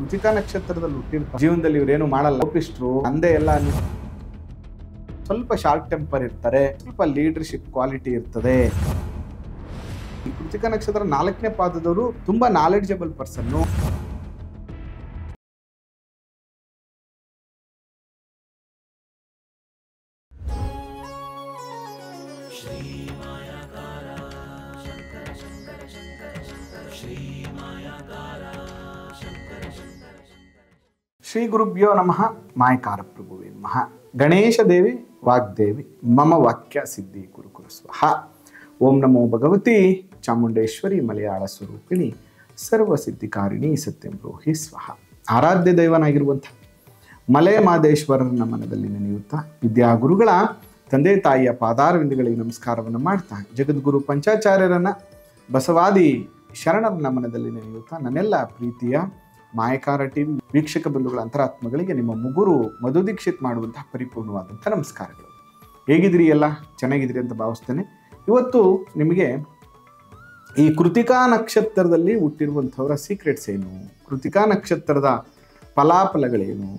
ಕೃತಿಕಾ ನಕ್ಷತ್ರದಲ್ಲಿ ಹುಟ್ಟಿರ್ತಾರೆ, ಜೀವನದಲ್ಲಿ ಇವರೇನು ಮಾಡಲ್ಲ, ಕೋಪಿಷ್ಟ್ರು, ತಂದೆ ಎಲ್ಲ ಸ್ವಲ್ಪ ಶಾರ್ಟ್ ಟೆಂಪರ್ ಇರ್ತಾರೆ, ಸ್ವಲ್ಪ ಲೀಡರ್ಶಿಪ್ ಕ್ವಾಲಿಟಿ ಇರ್ತದೆ. ಈ ಕೃತಿಕಾ ನಕ್ಷತ್ರ 4ನೇ ಪಾದದವರು ತುಂಬಾ ನಾಲೆಡ್ಜಬಲ್ ಪರ್ಸನ್ನು. ಶ್ರೀ ಗುರುಭ್ಯೋ ನಮಃ. ಮಾಯಕಾರ ಪ್ರಭುವೇ ನಮಃ. ಗಣೇಶ ದೇವಿ ವಾಗ್ದೇವಿ ಮಮ ವಾಕ್ಯ ಸಿದ್ಧಿ ಕುರುಕುರು ಸ್ವಹ. ಓಂ ನಮೋ ಭಗವತಿ ಚಾಮುಂಡೇಶ್ವರಿ ಮಲಯಾಳ ಸ್ವರೂಪಿಣಿ ಸರ್ವಸಿದ್ಧಿಕಾರಿಣಿ ಸತ್ಯಂ ಬ್ರೂಹಿ ಸ್ವಹ. ಆರಾಧ್ಯ ದೈವನಾಗಿರುವಂಥ ಮಲೆ ಮಾದೇಶ್ವರನ ಮನದಲ್ಲಿ ನೆನೆಯುತ್ತಾ ವಿದ್ಯಾಗುರುಗಳ ತಂದೆ ತಾಯಿಯ ಪಾದಾರವಿಂದಗಳಿಗೆ ನಮಸ್ಕಾರವನ್ನು ಮಾಡ್ತಾ ಜಗದ್ಗುರು ಪಂಚಾಚಾರ್ಯರನ್ನ ಬಸವಾದಿ ಶರಣರನ್ನ ಮನದಲ್ಲಿ ನೆನೆಯುತ್ತಾ ನನ್ನೆಲ್ಲ ಪ್ರೀತಿಯ ಮಾಯಕಾರ ಟಿವಿ ವೀಕ್ಷಕ ಬಂಧುಗಳ ಅಂತರಾತ್ಮಗಳಿಗೆ ನಿಮ್ಮ ಮುಗುರು ಮಧು ದೀಕ್ಷಿತ್ ಮಾಡುವಂತಹ ಪರಿಪೂರ್ಣವಾದಂಥ ನಮಸ್ಕಾರಗಳು. ಹೇಗಿದ್ರಿ? ಎಲ್ಲ ಚೆನ್ನಾಗಿದ್ರಿ ಅಂತ ಭಾವಿಸ್ತೇನೆ. ಇವತ್ತು ನಿಮಗೆ ಈ ಕೃತಿಕಾ ನಕ್ಷತ್ರದಲ್ಲಿ ಹುಟ್ಟಿರುವಂಥವರ ಸೀಕ್ರೆಟ್ಸ್ ಏನು, ಕೃತಿಕಾ ನಕ್ಷತ್ರದ ಫಲಾಫಲಗಳೇನು,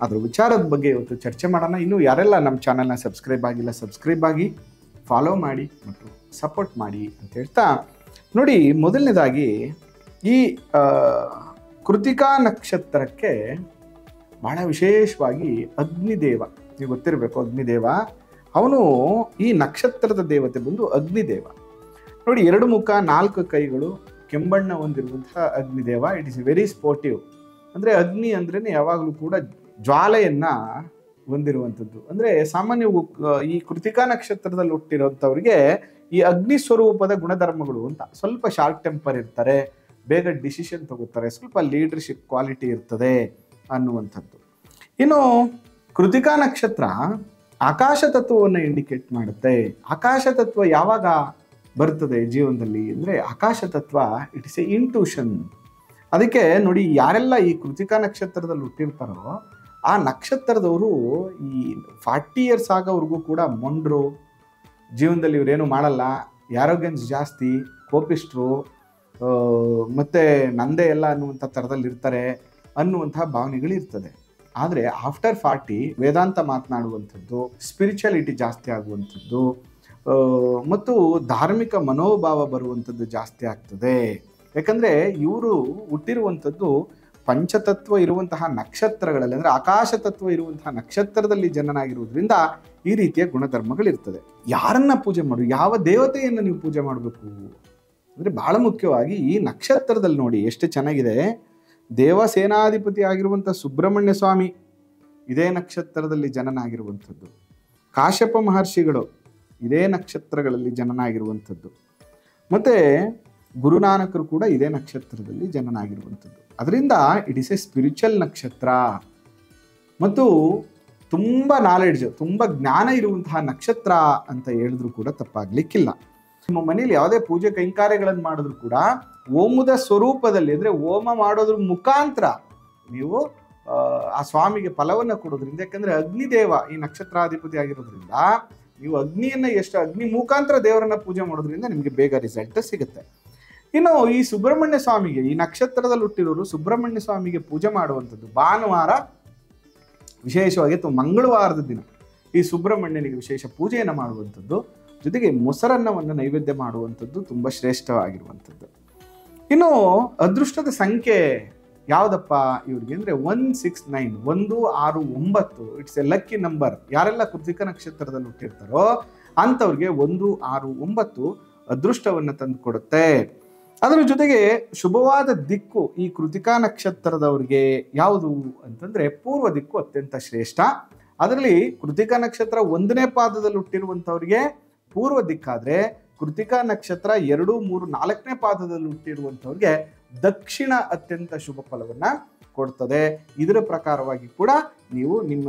ಅದರ ವಿಚಾರದ ಬಗ್ಗೆ ಇವತ್ತು ಚರ್ಚೆ ಮಾಡೋಣ. ಇನ್ನು ಯಾರೆಲ್ಲ ನಮ್ಮ ಚಾನಲ್ನ ಸಬ್ಸ್ಕ್ರೈಬ್ ಆಗಿಲ್ಲ, ಸಬ್ಸ್ಕ್ರೈಬ್ ಆಗಿ ಫಾಲೋ ಮಾಡಿ ಮತ್ತು ಸಪೋರ್ಟ್ ಮಾಡಿ ಅಂತ ಹೇಳ್ತಾ, ನೋಡಿ, ಮೊದಲನೇದಾಗಿ ಈ ಕೃತಿಕಾ ನಕ್ಷತ್ರಕ್ಕೆ ಬಹಳ ವಿಶೇಷವಾಗಿ ಅಗ್ನಿದೇವ, ನೀವು ಗೊತ್ತಿರಬೇಕು, ಅಗ್ನಿದೇವ ಅವನು ಈ ನಕ್ಷತ್ರದ ದೇವತೆ ಬಂದು ಅಗ್ನಿದೇವ. ನೋಡಿ, 2 ಮುಖ 4 ಕೈಗಳು, ಕೆಂಬಣ್ಣ ಹೊಂದಿರುವಂತಹ Agnideva. It is very sportive. ಅಂದರೆ ಅಗ್ನಿ ಅಂದ್ರೇನೆ ಯಾವಾಗಲೂ ಕೂಡ ಜ್ವಾಲೆಯನ್ನ ಹೊಂದಿರುವಂಥದ್ದು. ಅಂದರೆ ಸಾಮಾನ್ಯ ಈ ಕೃತಿಕಾ ನಕ್ಷತ್ರದಲ್ಲಿ ಹುಟ್ಟಿರೋಂಥವ್ರಿಗೆ ಈ ಅಗ್ನಿ ಸ್ವರೂಪದ ಗುಣಧರ್ಮಗಳು ಅಂತ. ಸ್ವಲ್ಪ ಶಾರ್ಟ್ ಟೆಂಪರ್ ಇರ್ತಾರೆ, ಬೇಗ ಡಿಸಿಷನ್ ತಗೋತಾರೆ, ಸ್ವಲ್ಪ ಲೀಡರ್ಶಿಪ್ ಕ್ವಾಲಿಟಿ ಇರ್ತದೆ ಅನ್ನುವಂಥದ್ದು. ಇನ್ನು ಕೃತಿಕಾ ನಕ್ಷತ್ರ ಆಕಾಶ ತತ್ವವನ್ನು ಇಂಡಿಕೇಟ್ ಮಾಡುತ್ತೆ. ಆಕಾಶ ತತ್ವ ಯಾವಾಗ ಬರ್ತದೆ ಜೀವನದಲ್ಲಿ ಅಂದರೆ ಆಕಾಶ ತತ್ವ ಇಟ್ ಇಸ್ ಎ ಇಂಟ್ಯೂಷನ್. ಅದಕ್ಕೆ ನೋಡಿ, ಯಾರೆಲ್ಲ ಈ ಕೃತಿಕಾ ನಕ್ಷತ್ರದಲ್ಲಿ ಹುಟ್ಟಿರ್ತಾರೋ ಆ ನಕ್ಷತ್ರದವರು ಈ 40 ಇಯರ್ಸ್ ಆಗೋವ್ರಿಗೂ ಕೂಡ ಮೊಂಡ್ರು, ಜೀವನದಲ್ಲಿ ಇವರೇನು ಮಾಡಲ್ಲ, ಆರೋಗ್ಯನ್ಸ್ ಜಾಸ್ತಿ, ಕೋಪಿಷ್ಟ್ರು, ಮತ್ತು ನಂದೇ ಎಲ್ಲ ಅನ್ನುವಂಥ ಥರದಲ್ಲಿ ಇರ್ತಾರೆ ಅನ್ನುವಂತಹ ಭಾವನೆಗಳು ಇರ್ತದೆ. ಆದರೆ ಆಫ್ಟರ್ 40 ವೇದಾಂತ ಮಾತನಾಡುವಂಥದ್ದು, ಸ್ಪಿರಿಚುಯಾಲಿಟಿ ಜಾಸ್ತಿ ಆಗುವಂಥದ್ದು ಮತ್ತು ಧಾರ್ಮಿಕ ಮನೋಭಾವ ಬರುವಂಥದ್ದು ಜಾಸ್ತಿ ಆಗ್ತದೆ. ಯಾಕಂದರೆ ಇವರು ಹುಟ್ಟಿರುವಂಥದ್ದು ಪಂಚತತ್ವ ಇರುವಂತಹ ನಕ್ಷತ್ರಗಳಲ್ಲಿ, ಅಂದರೆ ಆಕಾಶ ತತ್ವ ಇರುವಂತಹ ನಕ್ಷತ್ರದಲ್ಲಿ ಜನನಾಗಿರುವುದರಿಂದ ಈ ರೀತಿಯ ಗುಣಧರ್ಮಗಳಿರ್ತದೆ. ಯಾರನ್ನ ಪೂಜೆ ಮಾಡು, ಯಾವ ದೇವತೆಯನ್ನು ನೀವು ಪೂಜೆ ಮಾಡಬೇಕು ಅಂದರೆ ಬಹಳ ಮುಖ್ಯವಾಗಿ ಈ ನಕ್ಷತ್ರದಲ್ಲಿ ನೋಡಿ ಎಷ್ಟು ಚೆನ್ನಾಗಿದೆ. ದೇವಸೇನಾಧಿಪತಿ ಆಗಿರುವಂಥ ಸುಬ್ರಹ್ಮಣ್ಯ ಸ್ವಾಮಿ ಇದೇ ನಕ್ಷತ್ರದಲ್ಲಿ ಜನನಾಗಿರುವಂಥದ್ದು. ಕಾಶ್ಯಪ ಮಹರ್ಷಿಗಳು ಇದೇ ನಕ್ಷತ್ರಗಳಲ್ಲಿ ಜನನಾಗಿರುವಂಥದ್ದು. ಮತ್ತು ಗುರುನಾನಕರು ಕೂಡ ಇದೇ ನಕ್ಷತ್ರದಲ್ಲಿ ಜನನಾಗಿರುವಂಥದ್ದು. ಅದರಿಂದ ಇಟ್ ಇಸ್ ಎ ಸ್ಪಿರಿಚುವಲ್ ನಕ್ಷತ್ರ ಮತ್ತು ತುಂಬ ನಾಲೆಡ್ಜ್, ತುಂಬ ಜ್ಞಾನ ಇರುವಂತಹ ನಕ್ಷತ್ರ ಅಂತ ಹೇಳಿದ್ರು ಕೂಡ ತಪ್ಪಾಗ್ಲಿಕ್ಕಿಲ್ಲ. ನಿಮ್ಮ ಮನೇಲಿ ಯಾವುದೇ ಪೂಜೆ ಕೈಂಕಾರ್ಯಗಳನ್ನು ಮಾಡಿದ್ರು ಕೂಡ ಓಮದ ಸ್ವರೂಪದಲ್ಲಿ, ಅಂದರೆ ಹೋಮ ಮಾಡೋದ್ರ ಮುಖಾಂತರ ನೀವು ಆ ಸ್ವಾಮಿಗೆ ಫಲವನ್ನು ಕೊಡೋದ್ರಿಂದ, ಯಾಕಂದರೆ ಅಗ್ನಿದೇವ ಈ ನಕ್ಷತ್ರಾಧಿಪತಿ ಆಗಿರೋದ್ರಿಂದ ನೀವು ಅಗ್ನಿಯನ್ನು ಅಗ್ನಿ ಮುಖಾಂತರ ದೇವರನ್ನ ಪೂಜೆ ಮಾಡೋದ್ರಿಂದ ನಿಮಗೆ ಬೇಗ ರಿಸಲ್ಟ್ ಸಿಗುತ್ತೆ. ಇನ್ನು ಈ ಸುಬ್ರಹ್ಮಣ್ಯ ಸ್ವಾಮಿಗೆ, ಈ ನಕ್ಷತ್ರದಲ್ಲಿ ಹುಟ್ಟಿರೋರು ಸುಬ್ರಹ್ಮಣ್ಯ ಸ್ವಾಮಿಗೆ ಪೂಜೆ ಮಾಡುವಂಥದ್ದು ಭಾನುವಾರ ವಿಶೇಷವಾಗಿ ಅಥವಾ ಮಂಗಳವಾರದ ದಿನ ಈ ಸುಬ್ರಹ್ಮಣ್ಯನಿಗೆ ವಿಶೇಷ ಪೂಜೆಯನ್ನು ಮಾಡುವಂಥದ್ದು, ಜೊತೆಗೆ ಮೊಸರನ್ನವನ್ನು ನೈವೇದ್ಯ ಮಾಡುವಂಥದ್ದು ತುಂಬ ಶ್ರೇಷ್ಠವಾಗಿರುವಂಥದ್ದು. ಇನ್ನು ಅದೃಷ್ಟದ ಸಂಖ್ಯೆ ಯಾವುದಪ್ಪ ಇವ್ರಿಗೆ ಅಂದರೆ 169, 169. It's A lucky number. ಯಾರೆಲ್ಲ ಕೃತಿಕಾ ನಕ್ಷತ್ರದಲ್ಲಿ ಹುಟ್ಟಿರ್ತಾರೋ ಅಂಥವ್ರಿಗೆ 169 ಅದೃಷ್ಟವನ್ನು ತಂದು ಕೊಡುತ್ತೆ. ಅದರ ಜೊತೆಗೆ ಶುಭವಾದ ದಿಕ್ಕು ಈ ಕೃತಿಕಾ ನಕ್ಷತ್ರದವ್ರಿಗೆ ಯಾವುದು ಅಂತಂದರೆ ಪೂರ್ವ ದಿಕ್ಕು ಅತ್ಯಂತ ಶ್ರೇಷ್ಠ. ಅದರಲ್ಲಿ ಕೃತಿಕಾ ನಕ್ಷತ್ರ 1ನೇ ಪಾದದಲ್ಲಿ ಹುಟ್ಟಿರುವಂಥವ್ರಿಗೆ ಪೂರ್ವ ದಿಕ್ಕಾದರೆ, ಕೃತಿಕಾ ನಕ್ಷತ್ರ 2, 3, 4ನೇ ಪಾದದಲ್ಲಿ ಹುಟ್ಟಿರುವಂಥವ್ರಿಗೆ ದಕ್ಷಿಣ ಅತ್ಯಂತ ಶುಭ ಫಲವನ್ನು ಕೊಡ್ತದೆ. ಇದರ ಪ್ರಕಾರವಾಗಿ ಕೂಡ ನೀವು ನಿಮ್ಮ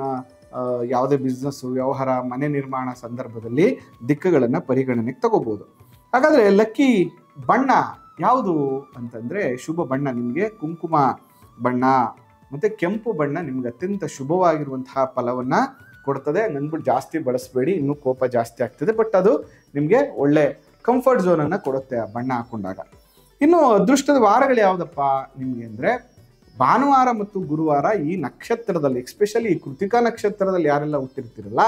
ಯಾವುದೇ ಬಿಸ್ನೆಸ್ಸು, ವ್ಯವಹಾರ, ಮನೆ ನಿರ್ಮಾಣ ಸಂದರ್ಭದಲ್ಲಿ ದಿಕ್ಕುಗಳನ್ನು ಪರಿಗಣನೆಗೆ ತಗೋಬೋದು. ಹಾಗಾದರೆ ಲಕ್ಕಿ ಬಣ್ಣ ಯಾವುದು ಅಂತಂದರೆ ಶುಭ ಬಣ್ಣ ನಿಮಗೆ ಕುಂಕುಮ ಬಣ್ಣ ಮತ್ತು ಕೆಂಪು ಬಣ್ಣ ನಿಮ್ಗೆ ಅತ್ಯಂತ ಶುಭವಾಗಿರುವಂತಹ ಫಲವನ್ನು ಕೊಡ್ತದೆ. ಅಂದ್ಬಿಟ್ಟು ಜಾಸ್ತಿ ಬಳಸಬೇಡಿ, ಇನ್ನೂ ಕೋಪ ಜಾಸ್ತಿ ಆಗ್ತದೆ. ಬಟ್ ಅದು ನಿಮಗೆ ಒಳ್ಳೆ ಕಂಫರ್ಟ್ ಝೋನನ್ನು ಕೊಡುತ್ತೆ ಆ ಬಣ್ಣ ಹಾಕೊಂಡಾಗ. ಇನ್ನು ಅದೃಷ್ಟದ ವಾರಗಳು ಯಾವುದಪ್ಪ ನಿಮಗೆ ಅಂದರೆ ಭಾನುವಾರ ಮತ್ತು ಗುರುವಾರ ಈ ನಕ್ಷತ್ರದಲ್ಲಿ, ಎಸ್ಪೆಷಲಿ ಈ ಕೃತಿಕಾ ನಕ್ಷತ್ರದಲ್ಲಿ ಯಾರೆಲ್ಲ ಹುಟ್ಟಿರ್ತೀರಲ್ಲ,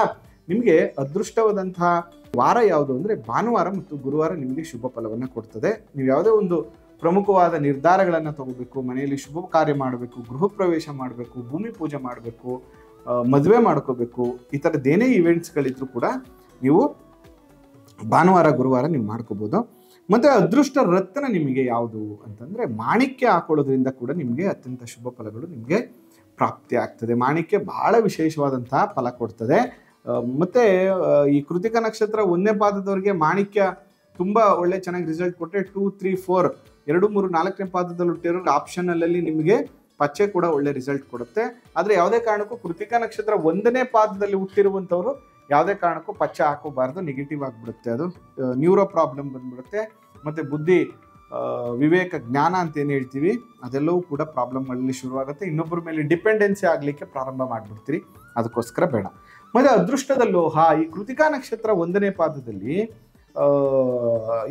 ನಿಮಗೆ ಅದೃಷ್ಟವಾದಂತಹ ವಾರ ಯಾವುದು ಅಂದರೆ ಭಾನುವಾರ ಮತ್ತು ಗುರುವಾರ ನಿಮಗೆ ಶುಭ ಫಲವನ್ನು ಕೊಡ್ತದೆ. ನೀವು ಯಾವುದೇ ಒಂದು ಪ್ರಮುಖವಾದ ನಿರ್ಧಾರಗಳನ್ನು ತಗೋಬೇಕು, ಮನೆಯಲ್ಲಿ ಶುಭ ಕಾರ್ಯ ಮಾಡಬೇಕು, ಗೃಹ ಪ್ರವೇಶ ಮಾಡಬೇಕು, ಭೂಮಿ ಪೂಜೆ ಮಾಡಬೇಕು, ಮದುವೆ ಮಾಡ್ಕೋಬೇಕು, ಈ ಥರದ್ದೇನೇ ಇವೆಂಟ್ಸ್ಗಳಿದ್ರು ಕೂಡ ನೀವು ಭಾನುವಾರ ಗುರುವಾರ ನೀವು ಮಾಡ್ಕೋಬೋದು. ಮತ್ತು ಅದೃಷ್ಟ ರತ್ನ ನಿಮಗೆ ಯಾವುದು ಅಂತಂದರೆ ಮಾಣಿಕ್ಯ ಹಾಕೊಳ್ಳೋದ್ರಿಂದ ಕೂಡ ನಿಮಗೆ ಅತ್ಯಂತ ಶುಭ ಫಲಗಳು ನಿಮಗೆ ಪ್ರಾಪ್ತಿ ಆಗ್ತದೆ. ಮಾಣಿಕ್ಯ ಬಹಳ ವಿಶೇಷವಾದಂತಹ ಫಲ ಕೊಡ್ತದೆ. ಮತ್ತು ಈ ಕೃತಿಕಾ ನಕ್ಷತ್ರ 1ನೇ ಪಾದದವರಿಗೆ ಮಾಣಿಕ್ಯ ತುಂಬ ಒಳ್ಳೆ ಚೆನ್ನಾಗಿ ರಿಸಲ್ಟ್ ಕೊಟ್ಟರೆ 2, 3, 4 2, 3, 4ನೇ ಪಾದದಲ್ಲಿ ಹುಟ್ಟಿರೋ ಆಪ್ಷನಲ್ಲಲ್ಲಿ ನಿಮಗೆ ಪಚ್ಚೆ ಕೂಡ ಒಳ್ಳೆ ರಿಸಲ್ಟ್ ಕೊಡುತ್ತೆ. ಆದರೆ ಯಾವುದೇ ಕಾರಣಕ್ಕೂ ಕೃತಿಕಾ ನಕ್ಷತ್ರ 1ನೇ ಪಾದದಲ್ಲಿ ಹುಟ್ಟಿರುವಂಥವ್ರು ಯಾವುದೇ ಕಾರಣಕ್ಕೂ ಪಚ್ಚೆ ಹಾಕೋಬಾರ್ದು, ನೆಗೆಟಿವ್ ಆಗಿಬಿಡುತ್ತೆ. ಅದು ನ್ಯೂರೋ ಪ್ರಾಬ್ಲಮ್ ಬಂದ್ಬಿಡುತ್ತೆ. ಮತ್ತು ಬುದ್ಧಿ, ವಿವೇಕ, ಜ್ಞಾನ ಅಂತ ಏನು ಹೇಳ್ತೀವಿ ಅದೆಲ್ಲವೂ ಕೂಡ ಪ್ರಾಬ್ಲಮ್ಗಳಲ್ಲಿ ಶುರುವಾಗುತ್ತೆ. ಇನ್ನೊಬ್ಬರ ಮೇಲೆ ಡಿಪೆಂಡೆನ್ಸಿ ಆಗಲಿಕ್ಕೆ ಪ್ರಾರಂಭ ಮಾಡಿಬಿಡ್ತೀರಿ. ಅದಕ್ಕೋಸ್ಕರ ಬೇಡ. ಮತ್ತು ಅದೃಷ್ಟದ ಲೋಹ ಈ ಕೃತಿಕಾ ನಕ್ಷತ್ರ 1ನೇ ಪಾದದಲ್ಲಿ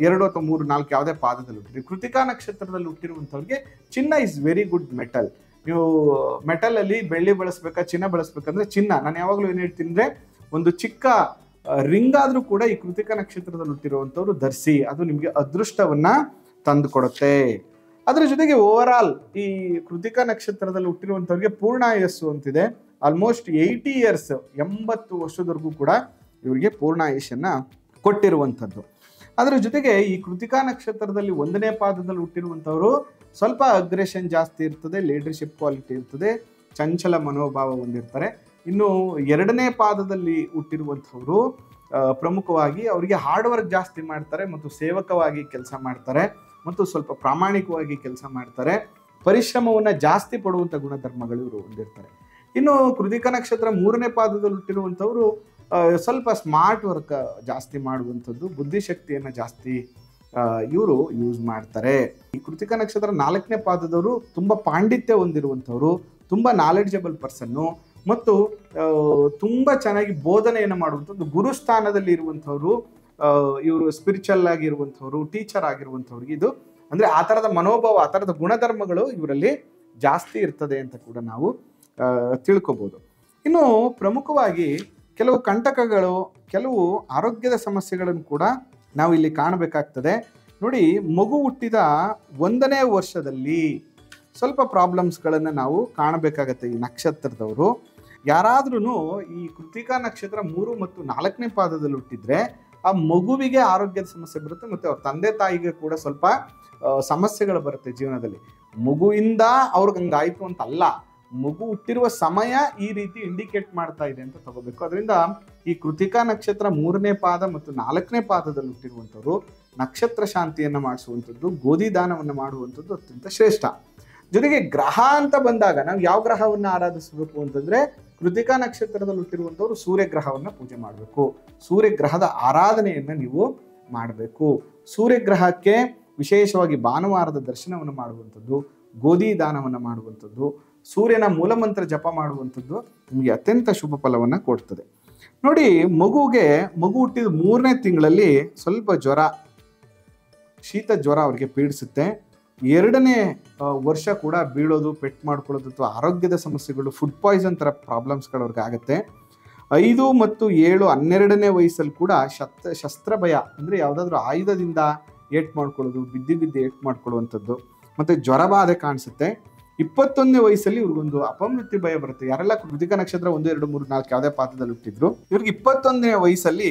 2 ಅಥವಾ 3, 4 ಯಾವುದೇ ಪಾದದಲ್ಲಿ ಹುಟ್ಟಿರಿ. ಕೃತಿಕಾ ನಕ್ಷತ್ರದಲ್ಲಿ ಹುಟ್ಟಿರುವಂಥವ್ರಿಗೆ ಚಿನ್ನ ಇಸ್ ವೆರಿ ಗುಡ್ ಮೆಟಲ್. ನೀವು ಮೆಟಲಲ್ಲಿ ಬೆಳ್ಳಿ ಬಳಸ್ಬೇಕಾ ಚಿನ್ನ ಬಳಸ್ಬೇಕಂದ್ರೆ ಚಿನ್ನ, ನಾನು ಯಾವಾಗಲೂ ಏನು ಹೇಳ್ತೀನಿ ಅಂದರೆ ಒಂದು ಚಿಕ್ಕ ರಿಂಗ್ ಆದರೂ ಕೂಡ ಈ ಕೃತಿಕಾ ನಕ್ಷತ್ರದಲ್ಲಿ ಹುಟ್ಟಿರುವಂಥವ್ರು ಧರಿಸಿ, ಅದು ನಿಮಗೆ ಅದೃಷ್ಟವನ್ನು ತಂದು ಕೊಡುತ್ತೆ. ಅದರ ಜೊತೆಗೆ ಓವರ್ ಆಲ್ ಈ ಕೃತಿಕಾ ನಕ್ಷತ್ರದಲ್ಲಿ ಹುಟ್ಟಿರುವಂಥವ್ರಿಗೆ ಪೂರ್ಣಾಯಸ್ಸು ಅಂತಿದೆ. ಆಲ್ಮೋಸ್ಟ್ 80 ಇಯರ್ಸ್, 80 ವರ್ಷದವರೆಗೂ ಕೂಡ ಇವರಿಗೆ ಪೂರ್ಣಾಯುಷ್ಯನ್ನ ಕೊಟ್ಟಿರುವಂಥದ್ದು. ಅದರ ಜೊತೆಗೆ ಈ ಕೃತಿಕಾ ನಕ್ಷತ್ರದಲ್ಲಿ 1ನೇ ಪಾದದಲ್ಲಿ ಹುಟ್ಟಿರುವಂಥವರು ಸ್ವಲ್ಪ ಅಗ್ರೆಷನ್ ಜಾಸ್ತಿ ಇರ್ತದೆ, ಲೀಡರ್ಶಿಪ್ ಕ್ವಾಲಿಟಿ ಇರ್ತದೆ, ಚಂಚಲ ಮನೋಭಾವ ಹೊಂದಿರ್ತಾರೆ. ಇನ್ನು 2ನೇ ಪಾದದಲ್ಲಿ ಹುಟ್ಟಿರುವಂಥವರು ಪ್ರಮುಖವಾಗಿ ಅವರಿಗೆ ಹಾರ್ಡ್ ವರ್ಕ್ ಜಾಸ್ತಿ ಮಾಡ್ತಾರೆ ಮತ್ತು ಸೇವಕವಾಗಿ ಕೆಲಸ ಮಾಡ್ತಾರೆ ಮತ್ತು ಸ್ವಲ್ಪ ಪ್ರಾಮಾಣಿಕವಾಗಿ ಕೆಲಸ ಮಾಡ್ತಾರೆ. ಪರಿಶ್ರಮವನ್ನು ಜಾಸ್ತಿ ಪಡುವಂಥ ಗುಣಧರ್ಮಗಳು ಇವರು ಹೊಂದಿರ್ತಾರೆ. ಇನ್ನು ಕೃತಿಕಾ ನಕ್ಷತ್ರ 3ನೇ ಪಾದದಲ್ಲಿ ಹುಟ್ಟಿರುವಂಥವರು ಸ್ವಲ್ಪ ಸ್ಮಾರ್ಟ್ ವರ್ಕ್ ಜಾಸ್ತಿ ಮಾಡುವಂಥದ್ದು, ಬುದ್ಧಿಶಕ್ತಿಯನ್ನು ಜಾಸ್ತಿ ಇವರು ಯೂಸ್ ಮಾಡ್ತಾರೆ. ಈ ಕೃತಿಕಾ ನಕ್ಷತ್ರ 4ನೇ ಪಾದದವರು ತುಂಬ ಪಾಂಡಿತ್ಯ ಹೊಂದಿರುವಂಥವ್ರು, ತುಂಬ ನಾಲೆಡ್ಜಬಲ್ ಪರ್ಸನ್ನು ಮತ್ತು ತುಂಬ ಚೆನ್ನಾಗಿ ಬೋಧನೆಯನ್ನು ಮಾಡುವಂಥದ್ದು, ಗುರುಸ್ಥಾನದಲ್ಲಿ ಇರುವಂಥವ್ರು, ಇವರು ಸ್ಪಿರಿಚುವಲ್ ಆಗಿರುವಂಥವ್ರು, ಟೀಚರ್ ಆಗಿರುವಂಥವ್ರಿಗೆ ಇದು ಅಂದರೆ ಆ ಥರದ ಮನೋಭಾವ, ಆ ಥರದ ಗುಣಧರ್ಮಗಳು ಇವರಲ್ಲಿ ಜಾಸ್ತಿ ಇರ್ತದೆ ಅಂತ ಕೂಡ ನಾವು ತಿಳ್ಕೊಬೋದು. ಇನ್ನು ಪ್ರಮುಖವಾಗಿ ಕೆಲವು ಕಂಟಕಗಳು, ಕೆಲವು ಆರೋಗ್ಯದ ಸಮಸ್ಯೆಗಳನ್ನು ಕೂಡ ನಾವು ಇಲ್ಲಿ ಕಾಣಬೇಕಾಗ್ತದೆ. ನೋಡಿ, ಮಗು ಹುಟ್ಟಿದ 1ನೇ ವರ್ಷದಲ್ಲಿ ಸ್ವಲ್ಪ ಪ್ರಾಬ್ಲಮ್ಸ್ಗಳನ್ನು ನಾವು ಕಾಣಬೇಕಾಗತ್ತೆ. ಈ ನಕ್ಷತ್ರದವರು ಯಾರಾದ್ರೂ ಈ ಕೃತಿಕಾ ನಕ್ಷತ್ರ 3 ಮತ್ತು 4ನೇ ಪಾದದಲ್ಲಿ ಹುಟ್ಟಿದ್ರೆ ಆ ಮಗುವಿಗೆ ಆರೋಗ್ಯದ ಸಮಸ್ಯೆ ಬರುತ್ತೆ ಮತ್ತು ಅವ್ರ ತಂದೆ ತಾಯಿಗೆ ಕೂಡ ಸ್ವಲ್ಪ ಸಮಸ್ಯೆಗಳು ಬರುತ್ತೆ ಜೀವನದಲ್ಲಿ. ಮಗುವಿಂದ ಅವ್ರಿಗೆ ಹಂಗಾಯ್ತು ಅಂತ ಅಲ್ಲ, ಮಗು ಹುಟ್ಟಿರುವ ಸಮಯ ಈ ರೀತಿ ಇಂಡಿಕೇಟ್ ಮಾಡ್ತಾ ಇದೆ ಅಂತ ತಗೋಬೇಕು. ಅದರಿಂದ ಈ ಕೃತಿಕಾ ನಕ್ಷತ್ರ 3ನೇ ಪಾದ ಮತ್ತು 4ನೇ ಪಾದದಲ್ಲಿ ಹುಟ್ಟಿರುವಂಥವ್ರು ನಕ್ಷತ್ರ ಶಾಂತಿಯನ್ನು ಮಾಡಿಸುವಂಥದ್ದು, ಗೋಧಿ ದಾನವನ್ನು ಮಾಡುವಂಥದ್ದು ಅತ್ಯಂತ ಶ್ರೇಷ್ಠ. ಜೊತೆಗೆ ಗ್ರಹ ಅಂತ ಬಂದಾಗ ನಾವು ಯಾವ ಗ್ರಹವನ್ನು ಆರಾಧಿಸಬೇಕು ಅಂತಂದ್ರೆ ಕೃತಿಕಾ ನಕ್ಷತ್ರದಲ್ಲಿ ಹುಟ್ಟಿರುವಂಥವ್ರು ಸೂರ್ಯಗ್ರಹವನ್ನು ಪೂಜೆ ಮಾಡಬೇಕು. ಸೂರ್ಯಗ್ರಹದ ಆರಾಧನೆಯನ್ನು ನೀವು ಮಾಡಬೇಕು. ಸೂರ್ಯಗ್ರಹಕ್ಕೆ ವಿಶೇಷವಾಗಿ ಭಾನುವಾರದ ದರ್ಶನವನ್ನು ಮಾಡುವಂಥದ್ದು, ಗೋಧಿ ದಾನವನ್ನು ಮಾಡುವಂಥದ್ದು, ಸೂರ್ಯನ ಮೂಲಮಂತ್ರ ಜಪ ಮಾಡುವಂಥದ್ದು ನಿಮಗೆ ಅತ್ಯಂತ ಶುಭ ಫಲವನ್ನು ಕೊಡ್ತದೆ. ನೋಡಿ, ಮಗು ಹುಟ್ಟಿದ 3ನೇ ತಿಂಗಳಲ್ಲಿ ಸ್ವಲ್ಪ ಜ್ವರ, ಶೀತ ಜ್ವರ ಅವ್ರಿಗೆ ಪೀಡಿಸುತ್ತೆ. 2ನೇ ವರ್ಷ ಕೂಡ ಬೀಳೋದು, ಪೆಟ್ಟು ಮಾಡ್ಕೊಳ್ಳೋದು ಅಥವಾ ಆರೋಗ್ಯದ ಸಮಸ್ಯೆಗಳು, ಫುಡ್ ಪಾಯ್ಸನ್ ಥರ ಪ್ರಾಬ್ಲಮ್ಸ್ಗಳು ಅವ್ರಿಗೆ ಆಗುತ್ತೆ. 5 ಮತ್ತು 7, 12ನೇ ವಯಸ್ಸಲ್ಲಿ ಕೂಡ ಶಸ್ತ್ರ ಭಯ ಅಂದರೆ ಯಾವುದಾದ್ರೂ ಆಯುಧದಿಂದ ಏಟ್ ಮಾಡ್ಕೊಳ್ಳೋದು, ಬಿದ್ದು ಏಟ್ ಮಾಡ್ಕೊಳ್ಳುವಂಥದ್ದು ಮತ್ತು ಜ್ವರ ಬಾಧೆ ಕಾಣಿಸುತ್ತೆ. 21ನೇ ವಯಸ್ಸಲ್ಲಿ ಇವ್ರಿಗೊಂದು ಅಪಮೃತ್ಯು ಭಯ ಬರುತ್ತೆ. ಯಾರೆಲ್ಲ ಕೃತಿಕಾ ನಕ್ಷತ್ರ 1, 2, 3, 4 ಯಾವುದೇ ಪಾದದಲ್ಲಿ ಹುಟ್ಟಿದ್ರು ಇವ್ರಿಗೆ 21ನೇ ವಯಸ್ಸಲ್ಲಿ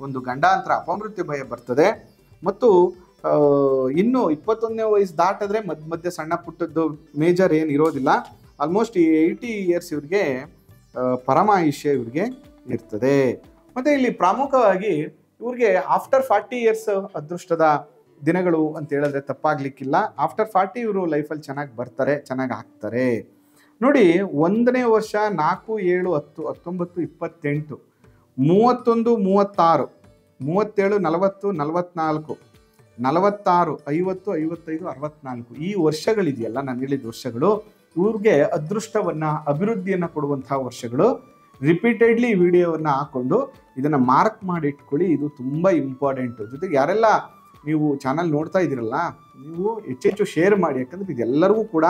ಒಂದು ಗಂಡಾಂತರ ಅಪಮೃತ್ಯು ಭಯ ಬರ್ತದೆ. ಮತ್ತು ಇನ್ನು 21ನೇ ವಯಸ್ಸು ದಾಟಿದ್ರೆ ಮಧ್ಯೆ ಸಣ್ಣ ಪುಟ್ಟದ್ದು ಮೇಜರ್ ಏನು ಇರೋದಿಲ್ಲ. ಆಲ್ಮೋಸ್ಟ್ 80 ಇಯರ್ಸ್ ಇವ್ರಿಗೆ ಪರಮಾಯುಷ್ಯ ಇವ್ರಿಗೆ ಇರ್ತದೆ. ಮತ್ತು ಇಲ್ಲಿ ಪ್ರಮುಖವಾಗಿ ಇವ್ರಿಗೆ ಆಫ್ಟರ್ 40 ಇಯರ್ಸ್ ಅದೃಷ್ಟದ ದಿನಗಳು ಅಂತ ಹೇಳಿದ್ರೆ ತಪ್ಪಾಗ್ಲಿಕ್ಕಿಲ್ಲ. ಆಫ್ಟರ್ 40 ಇವರು ಲೈಫಲ್ಲಿ ಚೆನ್ನಾಗಿ ಬರ್ತಾರೆ, ಚೆನ್ನಾಗಿ ಆಗ್ತಾರೆ. ನೋಡಿ, 1ನೇ ವರ್ಷ 4, 7, 10, 19, 28, 31, 36, 37, 40, 44, 46, 50, 55, 64 ಈ ವರ್ಷಗಳಿದೆಯಲ್ಲ, ನಾನು ಹೇಳಿದ ವರ್ಷಗಳು ಇವ್ರಿಗೆ ಅದೃಷ್ಟವನ್ನ, ಅಭಿವೃದ್ಧಿಯನ್ನು ಕೊಡುವಂತಹ ವರ್ಷಗಳು. ರಿಪೀಟೆಡ್ಲಿ ಈ ವಿಡಿಯೋವನ್ನು ಹಾಕೊಂಡು ಇದನ್ನು ಮಾರ್ಕ್ ಮಾಡಿ ಇಟ್ಕೊಳ್ಳಿ, ಇದು ತುಂಬ ಇಂಪಾರ್ಟೆಂಟು. ಜೊತೆಗೆ ಯಾರೆಲ್ಲ ನೀವು ಚಾನಲ್ ನೋಡ್ತಾ ಇದ್ದೀರಲ್ಲ, ನೀವು ಹೆಚ್ಚೆಚ್ಚು ಶೇರ್ ಮಾಡಿ, ಯಾಕಂದರೆ ಇದೆಲ್ಲರಿಗೂ ಕೂಡ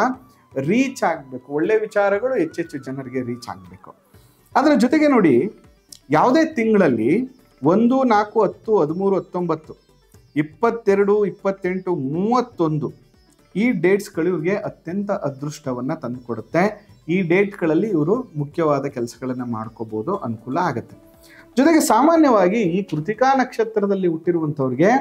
ರೀಚ್ ಆಗಬೇಕು, ಒಳ್ಳೆ ವಿಚಾರಗಳು ಹೆಚ್ಚೆಚ್ಚು ಜನರಿಗೆ ರೀಚ್ ಆಗಬೇಕು. ಅದರ ಜೊತೆಗೆ ನೋಡಿ, ಯಾವುದೇ ತಿಂಗಳಲ್ಲಿ 1, 4, 10, 13, 19, 22, 28, 31 ಈ ಡೇಟ್ಸ್ಗಳು ಇವ್ರಿಗೆ ಅತ್ಯಂತ ಅದೃಷ್ಟವನ್ನು ತಂದುಕೊಡುತ್ತೆ. ಈ ಡೇಟ್ಗಳಲ್ಲಿ ಇವರು ಮುಖ್ಯವಾದ ಕೆಲಸಗಳನ್ನು ಮಾಡ್ಕೋಬೋದು, ಅನುಕೂಲ ಆಗುತ್ತೆ. ಜೊತೆಗೆ ಸಾಮಾನ್ಯವಾಗಿ ಈ ಕೃತಿಕಾ ನಕ್ಷತ್ರದಲ್ಲಿ ಹುಟ್ಟಿರುವಂಥವ್ರಿಗೆ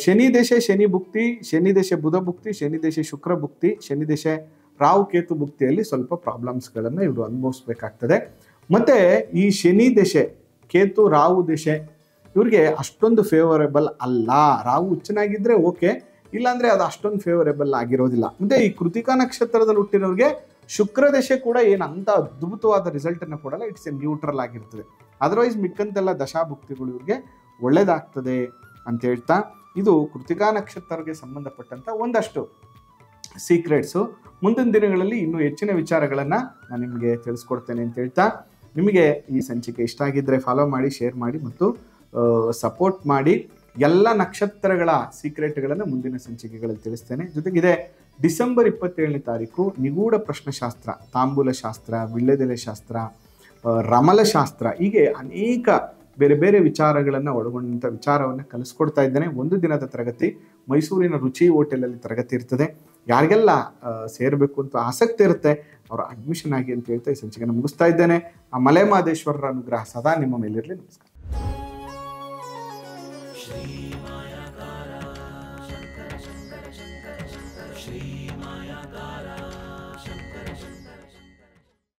ಶನಿ ದಶೆ ಶನಿ ಭುಕ್ತಿ, ಶನಿ ದಶೆ ಬುಧ ಭುಕ್ತಿ, ಶನಿ ದಶೆ ಶುಕ್ರ ಭುಕ್ತಿ, ಶನಿ ದಶೆ ರಾಹು ಕೇತು ಭುಕ್ತಿಯಲ್ಲಿ ಸ್ವಲ್ಪ ಪ್ರಾಬ್ಲಮ್ಸ್ಗಳನ್ನು ಇವರು ಅನುಭವಿಸ್ಬೇಕಾಗ್ತದೆ. ಮತ್ತು ಈ ಶನಿ ದಶೆ ಕೇತು ರಾಹು ದಶೆ ಇವ್ರಿಗೆ ಅಷ್ಟೊಂದು ಫೇವರೇಬಲ್ ಅಲ್ಲ. ರಾಹು ಹುಚ್ಚನಾಗಿದ್ದರೆ ಓಕೆ, ಇಲ್ಲಾಂದರೆ ಅದು ಅಷ್ಟೊಂದು ಫೇವರೇಬಲ್ ಆಗಿರೋದಿಲ್ಲ. ಮತ್ತು ಈ ಕೃತಿಕಾ ನಕ್ಷತ್ರದಲ್ಲಿ ಹುಟ್ಟಿರೋರಿಗೆ ಶುಕ್ರ ದಶೆ ಕೂಡ ಏನು ಅಂತ ಅದ್ಭುತವಾದ ರಿಸಲ್ಟನ್ನು ಕೊಡಲ್ಲ, ಇಟ್ಸ್ ಎ ನ್ಯೂಟ್ರಲ್ ಆಗಿರ್ತದೆ. ಅದರ್ವೈಸ್ ಮಿಕ್ಕಂತೆಲ್ಲ ದಶಾಭುಕ್ತಿಗಳು ಇವ್ರಿಗೆ ಒಳ್ಳೆಯದಾಗ್ತದೆ ಅಂತ ಹೇಳ್ತಾ, ಇದು ಕೃತಿಕಾ ನಕ್ಷತ್ರಕ್ಕೆ ಸಂಬಂಧಪಟ್ಟಂಥ ಒಂದಷ್ಟು ಸೀಕ್ರೆಟ್ಸು. ಮುಂದಿನ ದಿನಗಳಲ್ಲಿ ಇನ್ನೂ ಹೆಚ್ಚಿನ ವಿಚಾರಗಳನ್ನು ನಾನು ನಿಮಗೆ ತಿಳಿಸ್ಕೊಡ್ತೇನೆ ಅಂತ ಹೇಳ್ತಾ, ನಿಮಗೆ ಈ ಸಂಚಿಕೆ ಇಷ್ಟ ಆಗಿದ್ದರೆ ಫಾಲೋ ಮಾಡಿ, ಶೇರ್ ಮಾಡಿ ಮತ್ತು ಸಪೋರ್ಟ್ ಮಾಡಿ. ಎಲ್ಲ ನಕ್ಷತ್ರಗಳ ಸೀಕ್ರೆಟ್ಗಳನ್ನು ಮುಂದಿನ ಸಂಚಿಕೆಗಳಲ್ಲಿ ತಿಳಿಸ್ತೇನೆ. ಜೊತೆಗಿದೆ ಡಿಸೆಂಬರ್ 27ನೇ ತಾರೀಕು ನಿಗೂಢ ಪ್ರಶ್ನೆಶಾಸ್ತ್ರ, ತಾಂಬೂಲ ಶಾಸ್ತ್ರ, ವಿಳ್ಳೆದೆಲೆ ಶಾಸ್ತ್ರ, ರಮಲಶಾಸ್ತ್ರ, ಹೀಗೆ ಅನೇಕ ಬೇರೆ ಬೇರೆ ವಿಚಾರಗಳನ್ನು ಒಳಗೊಂಡಂಥ ವಿಚಾರವನ್ನು ಕಲಿಸ್ಕೊಡ್ತಾ ಇದ್ದೇನೆ. 1 ದಿನದ ತರಗತಿ ಮೈಸೂರಿನ ರುಚಿ ಹೋಟೆಲಲ್ಲಿ ತರಗತಿ ಇರ್ತದೆ. ಯಾರಿಗೆಲ್ಲ ಸೇರಬೇಕು ಅಂತ ಆಸಕ್ತಿ ಇರುತ್ತೆ ಅವರ ಅಡ್ಮಿಷನ್ ಆಗಿ ಅಂತ ಹೇಳ್ತಾ ಈ ಸಂಚಿಕೆಯನ್ನು ಮುಗಿಸ್ತಾ ಇದ್ದೇನೆ. ಆ ಮಲೆ ಮಹದೇಶ್ವರರ ಅನುಗ್ರಹ ಸದಾ ನಿಮ್ಮ ಮೇಲಿರಲಿ. ನಮಸ್ಕಾರ. ಶ್ರೀ